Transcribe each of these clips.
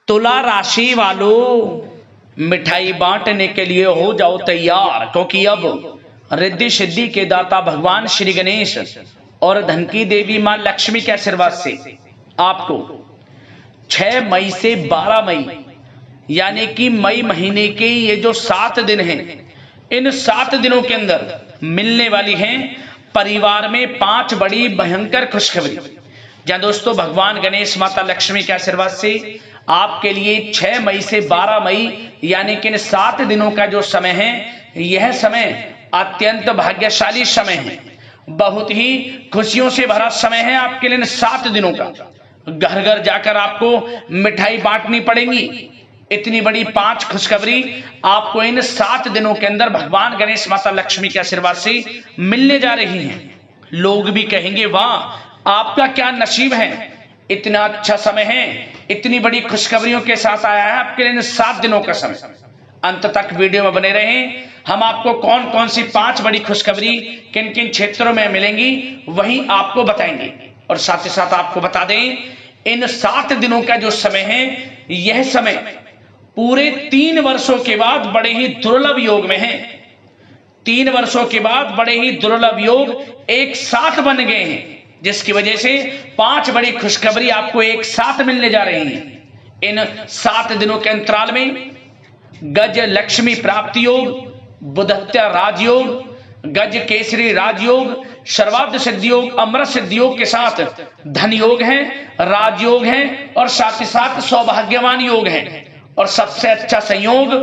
तुला राशि वालों, मिठाई बांटने के लिए हो जाओ तैयार, क्योंकि अब रिद्धि सिद्धि के दाता भगवान श्री गणेश और धन की देवी मां लक्ष्मी के आशीर्वाद से आपको 6 मई से 12 मई यानी कि मई महीने के ये जो 7 दिन हैं, इन 7 दिनों के अंदर मिलने वाली हैं परिवार में 5 बड़ी भयंकर खुशखबरी। जहां दोस्तों भगवान गणेश माता लक्ष्मी के आशीर्वाद से आपके लिए 6 मई से 12 मई यानी कि इन 7 दिनों का जो समय है, यह समय अत्यंत भाग्यशाली समय है। बहुत ही खुशियों से भरा समय है आपके लिए इन 7 दिनों का। घर घर जाकर आपको मिठाई बांटनी पड़ेगी। इतनी बड़ी 5 खुशखबरी आपको इन 7 दिनों के अंदर भगवान गणेश माता लक्ष्मी के आशीर्वाद से मिलने जा रही हैं। लोग भी कहेंगे वाह आपका क्या नसीब है, इतना अच्छा समय है, इतनी बड़ी खुशखबरियों के साथ आया है आपके लिए 7 दिनों का समय। अंत तक वीडियो में बने रहें। हम आपको कौन कौन सी 5 बड़ी खुशखबरी किन किन क्षेत्रों में मिलेंगी वही आपको बताएंगे। और साथ ही साथ आपको बता दें इन 7 दिनों का जो समय है, यह समय पूरे 3 वर्षों के बाद बड़े ही दुर्लभ योग में है। 3 वर्षों के बाद बड़े ही दुर्लभ योग एक साथ बन गए हैं, जिसकी वजह से 5 बड़ी खुशखबरी आपको एक साथ मिलने जा रही हैं। इन 7 दिनों के अंतराल में गज लक्ष्मी प्राप्ति योग, बुधत्या राजयोग, गज केसरी राजयोग, सर्वार्थ सिद्धि योग, अमृत सिद्धि योग के साथ धन योग है, राजयोग है और साथ ही साथ सौभाग्यवान योग है। और सबसे अच्छा संयोग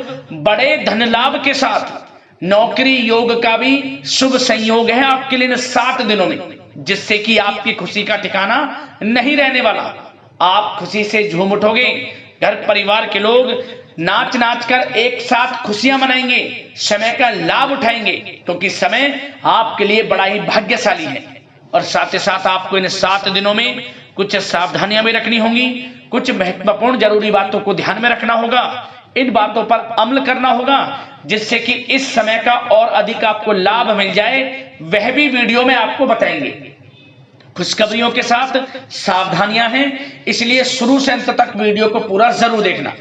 बड़े धन लाभ के साथ नौकरी योग का भी शुभ संयोग है आपके लिए 7 दिनों में, जिससे कि आपकी खुशी का ठिकाना नहीं रहने वाला। आप खुशी से झूम उठोगे। घर परिवार के लोग नाच नाच कर एक साथ खुशियां मनाएंगे, समय का लाभ उठाएंगे, क्योंकि समय आपके लिए बड़ा ही भाग्यशाली है। और साथ ही साथ आपको इन 7 दिनों में कुछ सावधानियां भी रखनी होंगी, कुछ महत्वपूर्ण जरूरी बातों को ध्यान में रखना होगा, इन बातों पर अमल करना होगा, जिससे कि इस समय का और अधिक आपको लाभ मिल जाए, वह भी वीडियो में आपको बताएंगे। खुशखबरियों के साथ सावधानियां हैं, इसलिए शुरू से अंत तक वीडियो को पूरा जरूर देखना।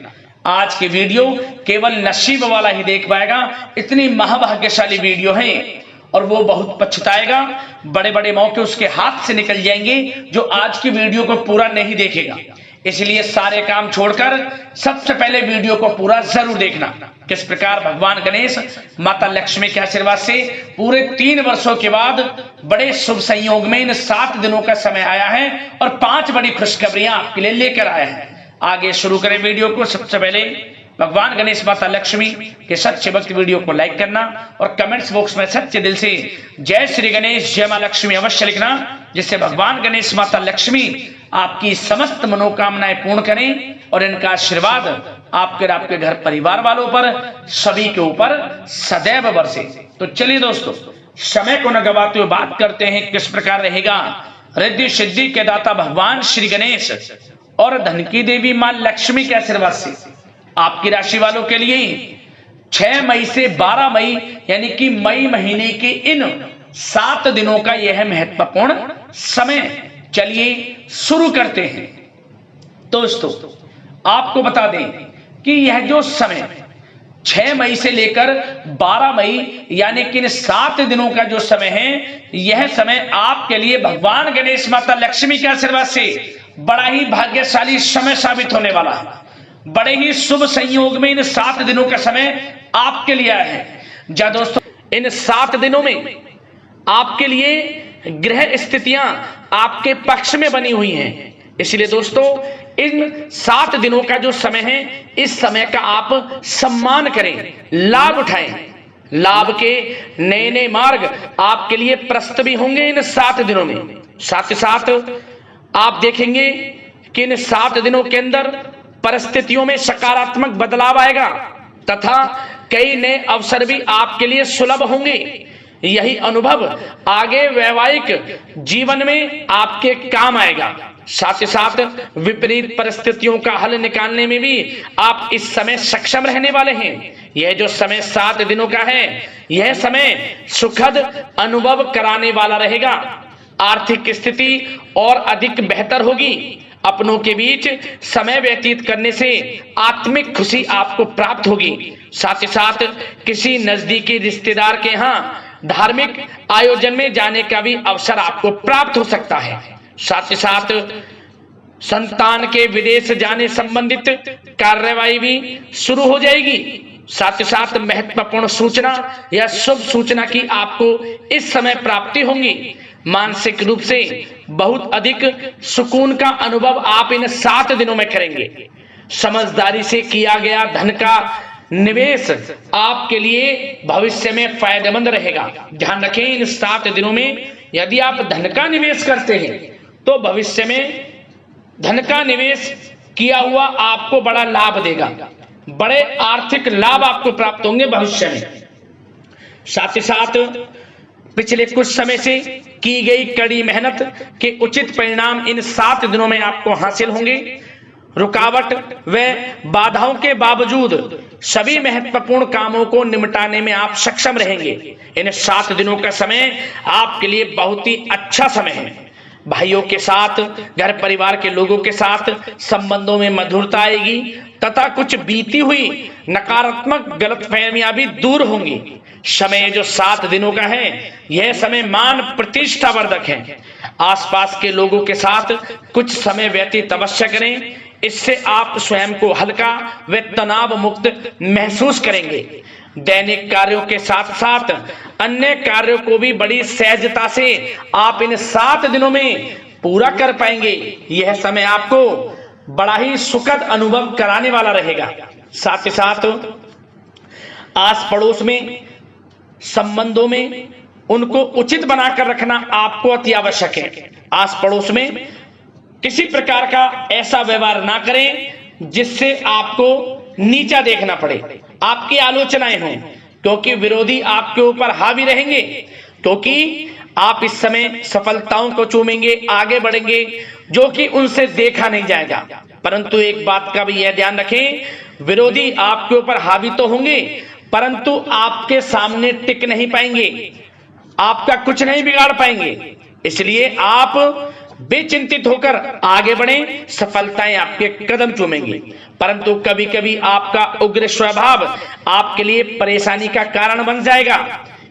आज की वीडियो केवल नसीब वाला ही देख पाएगा, इतनी महाभाग्यशाली वीडियो है और वो बहुत पछताएगा। बड़े बड़े मौके उसके हाथ से निकल जाएंगे जो आज की वीडियो को पूरा नहीं देखेगा। इसलिए सारे काम छोड़कर सबसे पहले वीडियो को पूरा जरूर देखना। किस प्रकार भगवान गणेश माता लक्ष्मी के आशीर्वाद से पूरे 3 वर्षों के बाद बड़े शुभ संयोग में इन 7 दिनों का समय आया है और 5 बड़ी खुशखबरियां आपके लिए लेकर आया है। आगे शुरू करें वीडियो को। सबसे पहले भगवान गणेश माता लक्ष्मी के सच्चे भक्त वीडियो को लाइक करना और कमेंट्स बॉक्स में सच्चे दिल से जय श्री गणेश जय मां लक्ष्मी अवश्य लिखना, जिससे भगवान गणेश माता लक्ष्मी आपकी समस्त मनोकामनाएं पूर्ण करें और इनका आशीर्वाद आपके और आपके घर परिवार वालों पर सभी के ऊपर सदैव बरसे। तो चलिए दोस्तों, समय को न गवाते हुए बात करते हैं किस प्रकार रहेगा रिद्धि सिद्धि के दाता भगवान श्री गणेश और धन की देवी मां लक्ष्मी के आशीर्वाद से आपकी राशि वालों के लिए 6 मई से 12 मई यानी कि मई महीने के इन 7 दिनों का यह महत्वपूर्ण समय। चलिए शुरू करते हैं। दोस्तों आपको बता दें कि यह जो समय 6 मई से लेकर 12 मई यानी कि इन 7 दिनों का जो समय है, यह समय आपके लिए भगवान गणेश माता लक्ष्मी के आशीर्वाद से बड़ा ही भाग्यशाली समय साबित होने वाला है। बड़े ही शुभ संयोग में इन 7 दिनों का समय आपके लिए आया है। जहां दोस्तों इन 7 दिनों में आपके लिए ग्रह स्थितियां आपके पक्ष में बनी हुई हैं। इसलिए दोस्तों इन 7 दिनों का जो समय है, इस समय का आप सम्मान करें, लाभ उठाएं। लाभ के नए नए मार्ग आपके लिए प्रशस्त भी होंगे इन 7 दिनों में। साथ ही साथ आप देखेंगे कि इन 7 दिनों के अंदर परिस्थितियों में सकारात्मक बदलाव आएगा तथा कई नए अवसर भी आपके लिए सुलभ होंगे। यही अनुभव आगे वैवाहिक जीवन में आपके काम आएगा। साथ ही साथ विपरीत परिस्थितियों का हल निकालने में भी आप इस समय सक्षम रहने वाले हैं। यह जो समय 7 दिनों का है, यह समय सुखद अनुभव कराने वाला रहेगा। आर्थिक स्थिति और अधिक बेहतर होगी। अपनों के बीच समय व्यतीत करने से आत्मिक खुशी आपको प्राप्त होगी। साथ ही साथ किसी नजदीकी रिश्तेदार के यहाँ धार्मिक आयोजन में जाने का भी अवसर आपको प्राप्त हो सकता है। साथ ही साथ संतान के विदेश जाने संबंधित कार्यवाही भी शुरू हो जाएगी। साथ ही साथ महत्वपूर्ण सूचना या शुभ सूचना की आपको इस समय प्राप्ति होंगी। मानसिक रूप से बहुत अधिक सुकून का अनुभव आप इन 7 दिनों में करेंगे। समझदारी से किया गया धन का निवेश आपके लिए भविष्य में फायदेमंद रहेगा। ध्यान रखें, इन 7 दिनों में यदि आप धन का निवेश करते हैं तो भविष्य में धन का निवेश किया हुआ आपको बड़ा लाभ देगा, बड़े आर्थिक लाभ आपको प्राप्त होंगे भविष्य में। साथ ही साथ पिछले कुछ समय से की गई कड़ी मेहनत के उचित परिणाम इन 7 दिनों में आपको हासिल होंगे। रुकावट व बाधाओं के बावजूद सभी महत्वपूर्ण कामों को निपटाने में आप सक्षम रहेंगे। इन 7 दिनों का समय आपके लिए बहुत ही अच्छा समय है। भाइयों के साथ, घर परिवार के लोगों के साथ संबंधों में मधुरता आएगी तथा कुछ बीती हुई नकारात्मक गलतफहमियां भी दूर होंगी। समय जो 7 दिनों का है, यह समय मान प्रतिष्ठा वर्धक है। आसपास के लोगों के साथ कुछ समय व्यतीत अवश्य करें, इससे आप स्वयं को हल्का व तनाव मुक्त महसूस करेंगे। दैनिक कार्यों के साथ साथ अन्य कार्यों को भी बड़ी सहजता से आप इन 7 दिनों में पूरा कर पाएंगे। यह समय आपको बड़ा ही सुखद अनुभव कराने वाला रहेगा। साथ ही साथ आस पड़ोस में संबंधों में उनको उचित बनाकर रखना आपको अति आवश्यक है। आस पड़ोस में किसी प्रकार का ऐसा व्यवहार ना करें जिससे आपको नीचा देखना पड़े, आपकी आलोचनाएं हों, क्योंकि विरोधी आपके ऊपर हावी रहेंगे। क्योंकि आप इस समय सफलताओं को चूमेंगे, आगे बढ़ेंगे, जो कि उनसे देखा नहीं जाएगा। परंतु एक बात का भी यह ध्यान रखें, विरोधी आपके ऊपर हावी तो होंगे परंतु आपके सामने टिक नहीं पाएंगे, आपका कुछ नहीं बिगाड़ पाएंगे। इसलिए आप बेचिंतित होकर आगे बढ़ें, सफलताएं आपके कदम चूमेंगी। परंतु कभी कभी आपका उग्र स्वभाव आपके लिए परेशानी का कारण बन जाएगा।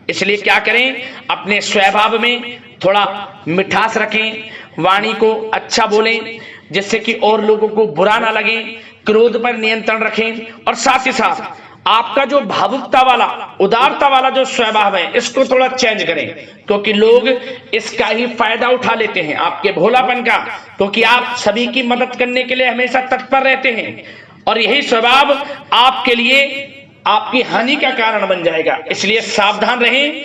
इसलिए क्या करें, अपने स्वभाव में थोड़ा मिठास रखें, वाणी को अच्छा बोलें जिससे कि और लोगों को बुरा ना लगे, क्रोध पर नियंत्रण रखें। और साथ ही साथ आपका जो भावुकता वाला, उदारता वाला जो स्वभाव है, इसको थोड़ा चेंज करें, क्योंकि लोग इसका ही फायदा उठा लेते हैं, आपके भोलापन का, क्योंकि आप सभी की मदद करने के लिए हमेशा तत्पर रहते हैं और यही स्वभाव आपके लिए आपकी हानि का कारण बन जाएगा। इसलिए सावधान रहें,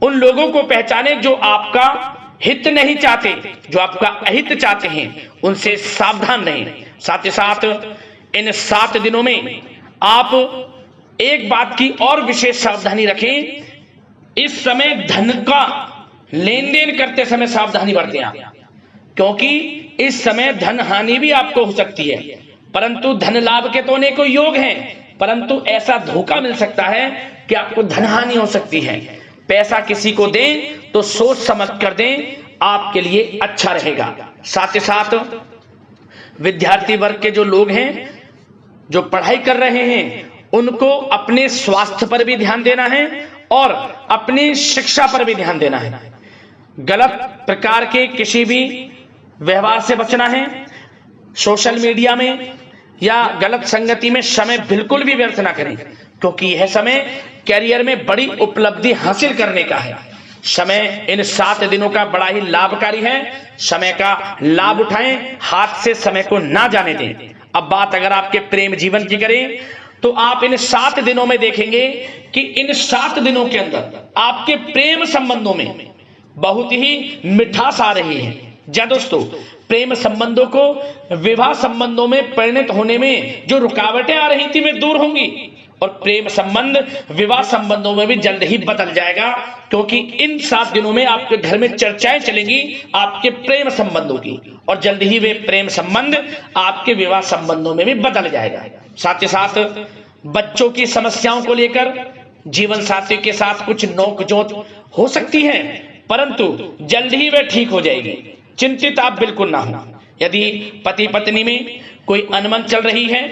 उन लोगों को पहचानें जो आपका हित नहीं चाहते, जो आपका अहित चाहते हैं, उनसे सावधान रहें। साथ ही साथ इन 7 दिनों में आप एक बात की और विशेष सावधानी रखें, इस समय धन का लेन देन करते समय सावधानी बरतें आप, क्योंकि इस समय धन हानि भी आपको हो सकती है। परंतु धन लाभ के तो अनेकों योग हैं, परंतु ऐसा धोखा मिल सकता है कि आपको धन हानि हो सकती है। पैसा किसी को दें तो सोच समझ कर दें, आपके लिए अच्छा रहेगा। साथ ही साथ विद्यार्थी वर्ग के जो लोग हैं, जो पढ़ाई कर रहे हैं, उनको अपने स्वास्थ्य पर भी ध्यान देना है और अपनी शिक्षा पर भी ध्यान देना है। गलत प्रकार के किसी भी व्यवहार से बचना है। सोशल मीडिया में या गलत संगति में समय बिल्कुल भी व्यर्थ ना करें, क्योंकि यह समय कैरियर में बड़ी उपलब्धि हासिल करने का है। समय इन 7 दिनों का बड़ा ही लाभकारी है। समय का लाभ उठाएं, हाथ से समय को ना जाने दें। अब बात अगर आपके प्रेम जीवन की करें तो आप इन 7 दिनों में देखेंगे कि इन 7 दिनों के अंदर आपके प्रेम संबंधों में बहुत ही मिठास आ रही है। जी दोस्तों, प्रेम संबंधों को विवाह संबंधों में परिणत होने में जो रुकावटें आ रही थी वे दूर होंगी और प्रेम संबंध विवाह संबंधों में भी जल्द ही बदल जाएगा, क्योंकि इन 7 दिनों में आपके घर में चर्चाएं चलेंगी आपके प्रेम संबंधों की और जल्द ही वे प्रेम संबंध आपके विवाह संबंधों में भी बदल जाएगा। साथ ही साथ बच्चों की समस्याओं को लेकर जीवन साथी के साथ कुछ नोकझोंक हो सकती है, परंतु जल्द ही वे ठीक हो जाएगी। चिंतित आप बिल्कुल ना हो। यदि पति पत्नी में कोई अनबन चल रही है,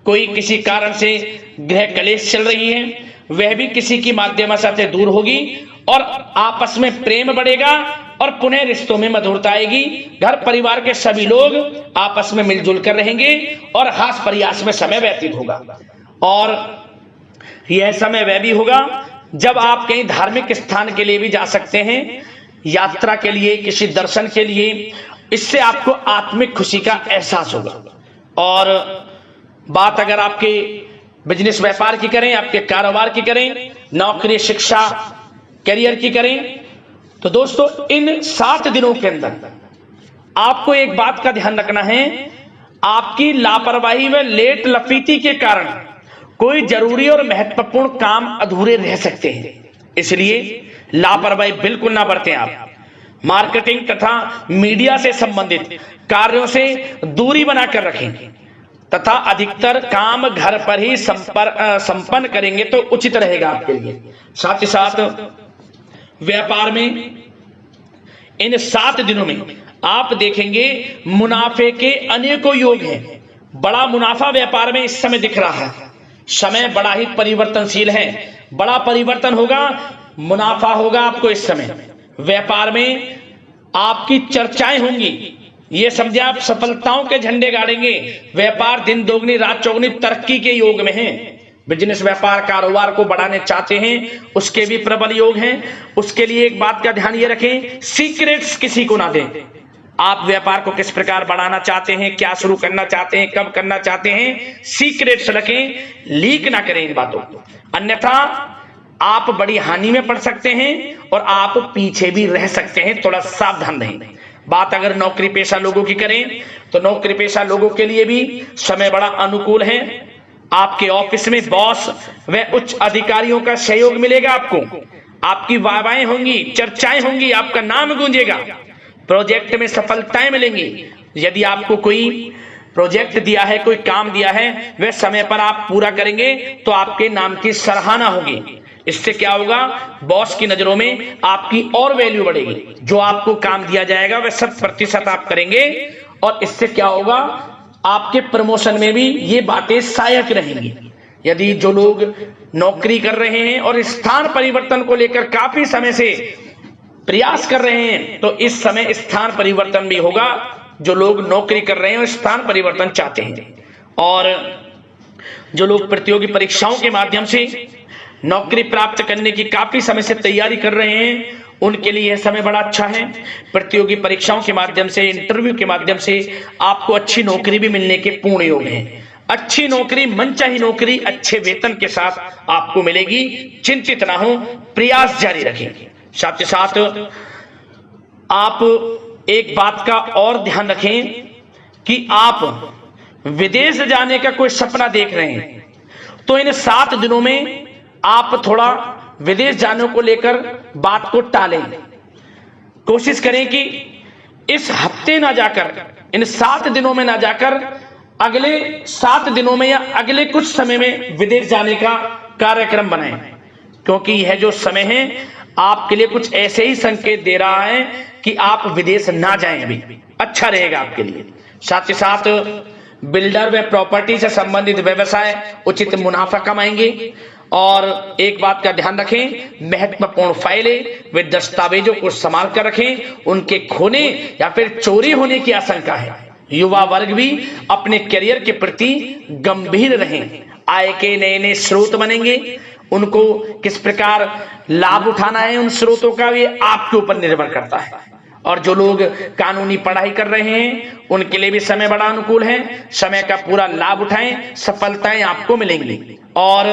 कोई किसी कारण से गृह कलेश चल रही है, वह भी किसी की माध्यम से दूर होगी और आपस में प्रेम बढ़ेगा और पुनः रिश्तों में मधुरता आएगी। घर परिवार के सभी लोग आपस में मिलजुल कर रहेंगे और हास प्रयास में समय व्यतीत होगा। और यह समय वह भी होगा जब आप कहीं धार्मिक स्थान के लिए भी जा सकते हैं, यात्रा के लिए, किसी दर्शन के लिए। इससे आपको आत्मिक खुशी का एहसास होगा। और बात अगर आपके बिजनेस व्यापार की करें, आपके कारोबार की करें, नौकरी, शिक्षा, करियर की करें, तो दोस्तों इन 7 दिनों के अंदर आपको एक बात का ध्यान रखना है, आपकी लापरवाही व लेट लफीती के कारण कोई जरूरी और महत्वपूर्ण काम अधूरे रह सकते हैं। इसलिए लापरवाही बिल्कुल ना बरतें। आप मार्केटिंग तथा मीडिया से संबंधित कार्यों से दूरी बनाकर रखें तथा अधिकतर काम घर पर ही संपन्न करेंगे तो उचित रहेगा आपके लिए। साथ ही साथ व्यापार में इन 7 दिनों में आप देखेंगे मुनाफे के अनेकों योग हैं। बड़ा मुनाफा व्यापार में इस समय दिख रहा है। समय बड़ा ही परिवर्तनशील है, बड़ा परिवर्तन होगा, मुनाफा होगा आपको इस समय। व्यापार में आपकी चर्चाएं होंगी, ये समझे आप सफलताओं के झंडे गाड़ेंगे। व्यापार दिन दोगुनी रात चौगुनी तरक्की के योग में है। बिजनेस व्यापार कारोबार को बढ़ाने चाहते हैं, उसके भी प्रबल योग हैं। उसके लिए एक बात का ध्यान ये रखें, सीक्रेट्स किसी को ना दें। आप व्यापार को किस प्रकार बढ़ाना चाहते हैं, क्या शुरू करना चाहते हैं, कब करना चाहते हैं, सीक्रेट्स रखें, लीक ना करें इन बातों को, अन्यथा आप बड़ी हानि में पड़ सकते हैं और आप पीछे भी रह सकते हैं। थोड़ा सावधान रहें। बात अगर नौकरी पेशा लोगों की करें तो नौकरी पेशा लोगों के लिए भी समय बड़ा अनुकूल है। आपके ऑफिस में बॉस व उच्च अधिकारियों का सहयोग मिलेगा आपको, आपकी वाहवाहें होंगी, चर्चाएं होंगी, आपका नाम गूंजेगा, प्रोजेक्ट में सफलताएं मिलेंगी। यदि आपको कोई प्रोजेक्ट दिया है, कोई काम दिया है, वह समय पर आप पूरा करेंगे तो आपके नाम की सराहना होगी। इससे क्या होगा, बॉस की नजरों में आपकी और वैल्यू बढ़ेगी। जो आपको काम दिया जाएगा वह 100% आप करेंगे और इससे क्या होगा, आपके प्रमोशन में भी ये बातें सहायक रहेंगी। यदि जो लोग नौकरी कर रहे हैं और स्थान परिवर्तन को लेकर काफी समय से प्रयास कर रहे हैं तो इस समय स्थान परिवर्तन भी होगा। जो लोग नौकरी कर रहे हैं और स्थान परिवर्तन चाहते हैं, और जो लोग प्रतियोगी परीक्षाओं के माध्यम से नौकरी प्राप्त करने की काफी समय से तैयारी कर रहे हैं, उनके लिए यह समय बड़ा अच्छा है। प्रतियोगी परीक्षाओं के माध्यम से, इंटरव्यू के माध्यम से आपको अच्छी नौकरी भी मिलने के पूर्ण योग हैं। अच्छी नौकरी, मनचाही नौकरी अच्छे वेतन के साथ आपको मिलेगी। चिंतित ना हो, प्रयास जारी रखें। साथ ही साथ आप एक बात का और ध्यान रखें कि आप विदेश जाने का कोई सपना देख रहे हैं तो इन 7 दिनों में आप थोड़ा विदेश जाने को लेकर बात को टालें। कोशिश करें कि इस हफ्ते ना जाकर, इन 7 दिनों में ना जाकर, अगले 7 दिनों में या अगले कुछ समय में विदेश जाने का कार्यक्रम बनाएं, क्योंकि यह जो समय है आपके लिए कुछ ऐसे ही संकेत दे रहा है कि आप विदेश ना जाएं, अभी अच्छा रहेगा आपके लिए। साथ ही साथ बिल्डर व प्रॉपर्टी से संबंधित व्यवसाय उचित मुनाफा कमाएंगे। और एक बात का ध्यान रखें, महत्वपूर्ण फाइलें व दस्तावेजों को संभाल कर रखें, उनके खोने या फिर चोरी होने की आशंका है। युवा वर्ग भी अपने करियर के प्रति गंभीर रहें। आय के नए नए स्रोत बनेंगे, उनको किस प्रकार लाभ उठाना है उन स्रोतों का, ये आपके ऊपर निर्भर करता है। और जो लोग कानूनी पढ़ाई कर रहे हैं उनके लिए भी समय बड़ा अनुकूल है। समय का पूरा लाभ उठाएं, सफलताएं आपको मिलेंगी। और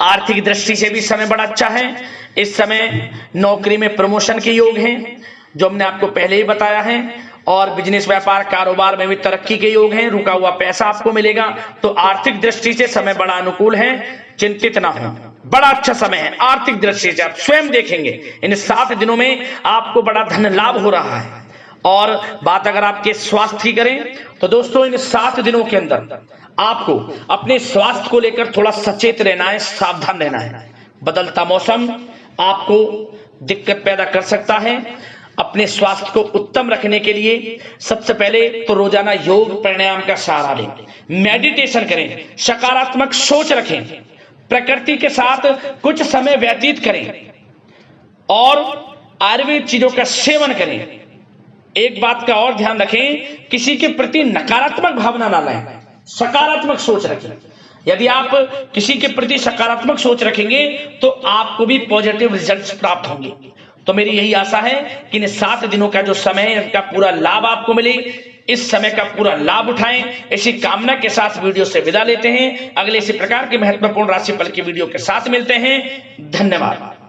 आर्थिक दृष्टि से भी समय बड़ा अच्छा है। इस समय नौकरी में प्रमोशन के योग हैं, जो हमने आपको पहले ही बताया है। और बिजनेस व्यापार कारोबार में भी तरक्की के योग हैं, रुका हुआ पैसा आपको मिलेगा। तो आर्थिक दृष्टि से समय बड़ा अनुकूल है, चिंतित ना हो, बड़ा अच्छा समय है। आर्थिक दृष्टि से आप स्वयं देखेंगे इन 7 दिनों में आपको बड़ा धन लाभ हो रहा है। और बात अगर आपके स्वास्थ्य की करें तो दोस्तों इन 7 दिनों के अंदर आपको अपने स्वास्थ्य को लेकर थोड़ा सचेत रहना है, सावधान रहना है। बदलता मौसम आपको दिक्कत पैदा कर सकता है। अपने स्वास्थ्य को उत्तम रखने के लिए सबसे पहले तो रोजाना योग प्राणायाम का सहारा लें, मेडिटेशन करें, सकारात्मक सोच रखें, प्रकृति के साथ कुछ समय व्यतीत करें और आयुर्वेद चीजों का सेवन करें। एक बात का और ध्यान रखें, किसी के प्रति नकारात्मक भावना ना लाएं, सकारात्मक सोच रखें। यदि आप किसी के प्रति सकारात्मक सोच रखेंगे तो आपको भी पॉजिटिव रिजल्ट्स प्राप्त होंगे। तो मेरी यही आशा है कि इन 7 दिनों का जो समय है इसका पूरा लाभ आपको मिले, इस समय का पूरा लाभ उठाएं। इसी कामना के साथ वीडियो से विदा लेते हैं। अगले इसी प्रकार के महत्वपूर्ण राशिफल की वीडियो के साथ मिलते हैं। धन्यवाद।